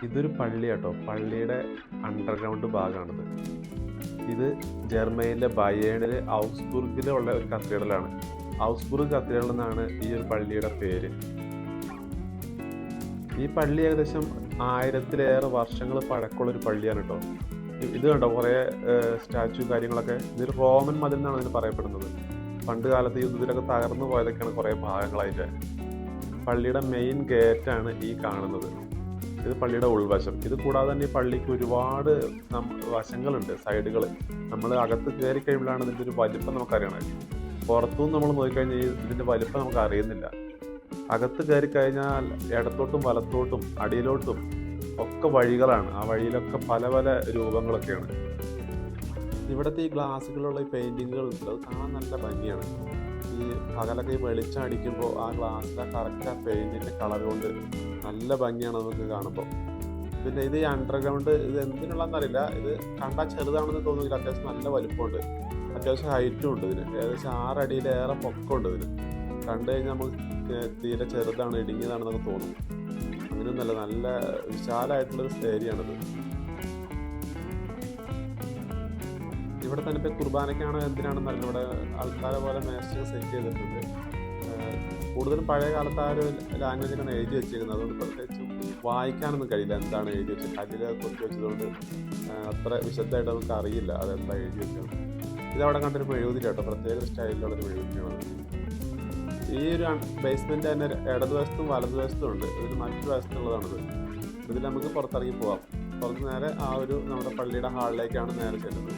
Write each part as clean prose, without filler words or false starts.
ഇതൊരു പള്ളിയാട്ടോ. പള്ളിയുടെ അണ്ടർഗ്രൗണ്ട് ഭാഗമാണിത്. ഇത് ജർമ്മനിയിലെ ബയേണിലെ ഔസ്ബുർഗിലുള്ള ഒരു കത്തീഡ്രലാണ്. ഔസ്ബുർഗ് കത്തീഡ്രൽ എന്നാണ് ഈ ഒരു പള്ളിയുടെ പേര്. ഈ പള്ളി ഏകദേശം 1000-ലേറെ വർഷങ്ങൾ പഴക്കമുള്ള ഒരു പള്ളിയാണ് കേട്ടോ. ഇത് കണ്ടോ, കുറേ സ്റ്റാച്ചു കാര്യങ്ങളൊക്കെ. ഇതൊരു റോമൻ മതിൽ എന്നാണ് ഇതിന് പറയപ്പെടുന്നത്. പണ്ട് കാലത്ത് യുദ്ധത്തിലൊക്കെ തകർന്നു പോയതൊക്കെയാണ് കുറേ ഭാഗങ്ങളായിട്ട്. പള്ളിയുടെ മെയിൻ ഗേറ്റാണ് ഈ കാണുന്നത്. ഇത് പള്ളിയുടെ ഉൾവശം. ഇത് കൂടാതെ തന്നെ ഈ പള്ളിക്ക് ഒരുപാട് വശങ്ങളുണ്ട്, സൈഡുകൾ. നമ്മൾ അകത്ത് കയറി കഴിയുമ്പോഴാണ് ഇതിൻ്റെ ഒരു വലിപ്പം നമുക്കറിയണത്. പുറത്തുനിന്ന് നമ്മൾ നോക്കിക്കഴിഞ്ഞാൽ ഇതിൻ്റെ വലിപ്പം നമുക്ക് അറിയുന്നില്ല. അകത്ത് കയറി കഴിഞ്ഞാൽ ഇടത്തോട്ടും വലത്തോട്ടും അടിയിലോട്ടും ഒക്കെ വഴികളാണ്. ആ വഴിയിലൊക്കെ പല പല രൂപങ്ങളൊക്കെയാണ്. ഇവിടുത്തെ ഈ ഗ്ലാസ്സുകളുള്ള ഈ പെയിൻറ്റിങ്ങുകളുണ്ട്, അത് കാണാൻ നല്ല ഭംഗിയാണ്. ഈ പകലൊക്കെ ഈ വെളിച്ചം അടിക്കുമ്പോൾ ആ ഗ്ലാസ്സിലെ കറക്റ്റ് ആ പെയിൻറ്റിൻ്റെ കളർ കൊണ്ട് നല്ല ഭംഗിയാണ് നമുക്ക് കാണുമ്പോൾ. പിന്നെ ഇത് ഈ അണ്ടർഗ്രൗണ്ട്, ഇത് എന്തിനുള്ളതെന്നറിയില്ല. ഇത് കണ്ടാൽ ചെറുതാണെന്ന് തോന്നുന്നില്ല, അത്യാവശ്യം നല്ല വലുപ്പമുണ്ട്, അത്യാവശ്യം ഹൈറ്റും ഉണ്ട്. ഇതിന് ഏകദേശം 6 അടിയിലേറെ പൊക്കമുണ്ട്. ഇതിന് കണ്ടു കഴിഞ്ഞാൽ നമുക്ക് തീരെ ചെറുതാണ്, ഇടുങ്ങിയതാണെന്നൊക്കെ തോന്നും. അങ്ങനെയൊന്നുമല്ല, നല്ല വിശാലമായിട്ടുള്ളൊരു ഏരിയയാണിത്. ഇവിടെ തന്നെ ഇപ്പോൾ കുർബാനയ്ക്കാണോ എന്തിനാണെന്നല്ല, ഇവിടെ ആൾക്കാരെ പോലെ മേശ സെറ്റ് ചെയ്തിട്ടുണ്ട്. കൂടുതലും പഴയ കാലത്ത് ആ ഒരു ലാംഗ്വേജൊക്കെയാണ് എഴുതി വെച്ചിരിക്കുന്നത്. അതുകൊണ്ട് പ്രത്യേകിച്ച് വായിക്കാനൊന്നും കഴിയില്ല എന്താണ് എഴുതി വെച്ചത്. കല്ലിൽ കൊത്തി വെച്ചതുകൊണ്ട് അത്ര വിശദമായിട്ട് നമുക്ക് അറിയില്ല അതെന്താ എഴുതി വെച്ചത്. ഇതവിടെ കണ്ടൊരു മെഴുകുതിരി കേട്ടോ, പ്രത്യേക സ്റ്റൈലിലുള്ളൊരു മെഴുകുതിരിയാണ്. ഈ ഒരു ബേസ്മെൻറ്റ് തന്നെ ഇടതുവശത്തും വലതുവശത്തും ഉണ്ട്. ഇതിന് മറ്റൊരു വശത്തുള്ളതാണിത്. ഇതിൽ നമുക്ക് പുറത്തിറങ്ങി പോവാം. പുറത്ത് നേരെ ആ ഒരു നമ്മുടെ പള്ളിയുടെ ഹാളിലേക്കാണ് നേരെ ചെല്ലുന്നത്.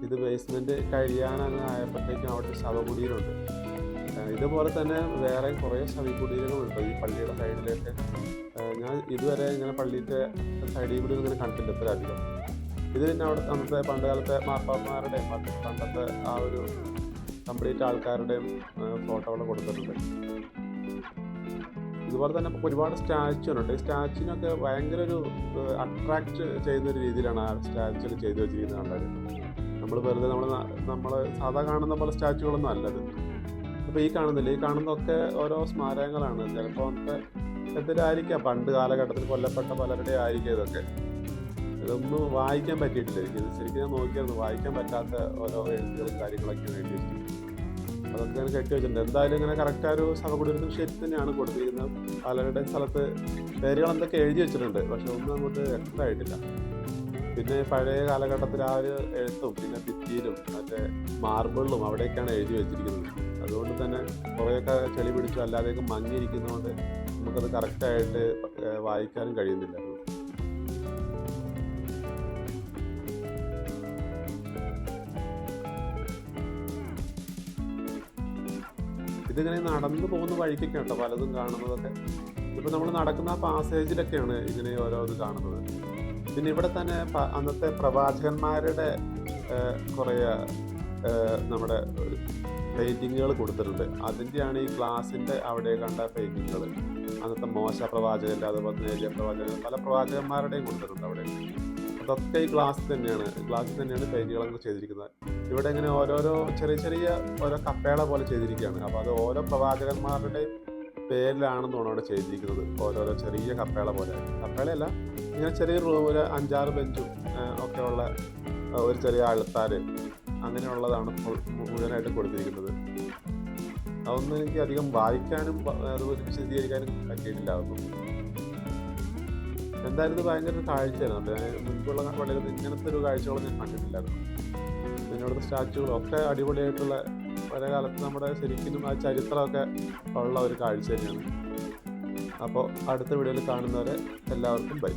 ഇത് ബേസ്മെൻറ്റ് കഴിയാനങ്ങ് ആയപ്പോഴത്തേക്കും അവിടെ ഒരു ശവകുടീരമുണ്ട്. ഇതുപോലെ തന്നെ വേറെ കുറേ ശവകുടീരങ്ങളുണ്ട് ഈ പള്ളിയുടെ സൈഡിലേക്ക്. ഞാൻ ഇതുവരെ ഇങ്ങനെ പള്ളിയുടെ സൈഡിൽ കൂടി ഇങ്ങനെ കണ്ടില്ല ഇത്ര അധികം. ഇത് പിന്നെ അവിടെ അന്നത്തെ പണ്ട് കാലത്തെ മാർപ്പാപ്പന്മാരുടെയും പണ്ടത്തെ ആ ഒരു കംപ്ലീറ്റ് ആൾക്കാരുടെയും ഫോട്ടോകൾ കൊടുത്തിട്ടുണ്ട്. ഇതുപോലെ തന്നെ ഒരുപാട് സ്റ്റാച്ചു ഉണ്ട്. ഈ സ്റ്റാച്ചുവിനൊക്കെ ഭയങ്കര ഒരു അട്രാക്റ്റ് ചെയ്യുന്നൊരു രീതിയിലാണ് ആ സ്റ്റാച്ചു ചെയ്തു വെച്ചിരിക്കുന്നത് കണ്ടത്. നമ്മൾ വെറുതെ നമ്മൾ സാധാ കാണുന്ന പോലെ സ്റ്റാച്ചുകളൊന്നും അല്ലത്. അപ്പോൾ ഈ കാണുന്നില്ല, ഈ കാണുന്നതൊക്കെ ഓരോ സ്മാരകങ്ങളാണ്. ചിലപ്പോൾ നമുക്ക് എന്തിനായിരിക്കാം, പണ്ട് കാലഘട്ടത്തിൽ കൊല്ലപ്പെട്ട പലരുടെ ആയിരിക്കും ഇതൊക്കെ. ഇതൊന്നും വായിക്കാൻ പറ്റിയിട്ടില്ല എനിക്ക്. ഇത് ശരിക്കും ഞാൻ നോക്കിയായിരുന്നു, വായിക്കാൻ പറ്റാത്ത ഓരോ എഴുത്തുകളും കാര്യങ്ങളൊക്കെയാണ് എഴുതി വെച്ചിട്ടുണ്ട്. അതൊക്കെ ഞാൻ കെട്ടി വെച്ചിട്ടുണ്ട്. എന്തായാലും ഇങ്ങനെ കറക്റ്റ് ആ ഒരു ശവകുടീരത്തിന് ശരി തന്നെയാണ് കൊടുത്തിരിക്കുന്നത്. പലരുടെ സ്ഥലത്ത് പേരുകൾ എന്തൊക്കെ എഴുതി വെച്ചിട്ടുണ്ട്, പക്ഷെ ഒന്നും അങ്ങോട്ട് വ്യക്തമായിട്ടില്ല. പിന്നെ പഴയ കാലഘട്ടത്തിൽ ആ ഒരു എഴുത്തും പിന്നെ ഭിത്തിയിലും മറ്റേ മാർബിളിലും അവിടെയൊക്കെയാണ് എഴുതി വെച്ചിരിക്കുന്നത്. അതുകൊണ്ട് തന്നെ കുറേയൊക്കെ ചെളി പിടിച്ചു അല്ലാതെയൊക്കെ മങ്ങിയിരിക്കുന്നതുകൊണ്ട് നമുക്കത് കറക്റ്റായിട്ട് വായിക്കാനും കഴിയുന്നില്ല. ഇതിങ്ങനെ നടന്നു പോകുന്ന വഴിക്കൊക്കെ ഉണ്ടോ പലതും കാണുന്നതൊക്കെ. ഇപ്പം നമ്മൾ നടക്കുന്ന ആ പാസേജിലൊക്കെയാണ് ഇങ്ങനെ ഓരോ ഇത് കാണുന്നത്. പിന്നെ ഇവിടെ തന്നെ അന്നത്തെ പ്രവാചകന്മാരുടെ കുറേ നമ്മുടെ പെയിൻറ്റിങ്ങുകൾ കൊടുത്തിട്ടുണ്ട്. അതിൻ്റെയാണ് ഈ ഗ്ലാസിൻ്റെ അവിടെ കണ്ട പെയിൻറ്റിങ്ങുകൾ. അന്നത്തെ മോശ പ്രവാചകൻ്റെ, അതുപോലെ തന്നെ ഏലിയ പ്രവാചകൻ, പല പ്രവാചകന്മാരുടെയും കൊടുത്തിട്ടുണ്ട് അവിടെ. അതൊക്കെ ഈ ഗ്ലാസ്സിൽ തന്നെയാണ് പെയിൻറ്റുകളൊക്കെ ചെയ്തിരിക്കുന്നത്. ഇവിടെ ഇങ്ങനെ ഓരോരോ ചെറിയ ചെറിയ ഓരോ കപ്പേള പോലെ ചെയ്തിരിക്കുകയാണ്. അപ്പോൾ അത് ഓരോ പ്രവാചകന്മാരുടെയും പേരിലാണെന്ന് തോന്നുന്നു അവിടെ ചെയ്തിരിക്കുന്നത്. ഓരോരോ ചെറിയ കപ്പേള പോലെ, കപ്പേളയല്ല, ഇങ്ങനെ ചെറിയ റൂമിൽ 5-6 ബെഞ്ചും ഒക്കെ ഉള്ള ഒരു ചെറിയ ആൾത്താർ അങ്ങനെയുള്ളതാണ് മുഴുവനായിട്ട് കൊടുത്തിരിക്കുന്നത്. അതൊന്നും എനിക്ക് അധികം വായിക്കാനും അതുപോലെ വിശദീകരിക്കാനും പറ്റിയിട്ടില്ല. അതൊന്നും എന്തായാലും ഇത് ഭയങ്കര ഒരു കാഴ്ചയായിരുന്നു. മുൻപുള്ള പള്ളികളിൽ ഇങ്ങനത്തെ ഒരു കാഴ്ചകളും ഞാൻ കണ്ടിട്ടില്ലായിരുന്നു. പിന്നെ ഇവിടുത്തെ സ്റ്റാച്ചുകളും ഒക്കെ അടിപൊളിയായിട്ടുള്ള പഴയ കാലത്ത് നമ്മുടെ ശരിക്കും ആ ചരിത്രമൊക്കെ ഉള്ള ഒരു കാഴ്ച തന്നെയാണ്. അപ്പോൾ അടുത്ത വീഡിയോയിൽ കാണുന്നവരെ എല്ലാവർക്കും ബൈ.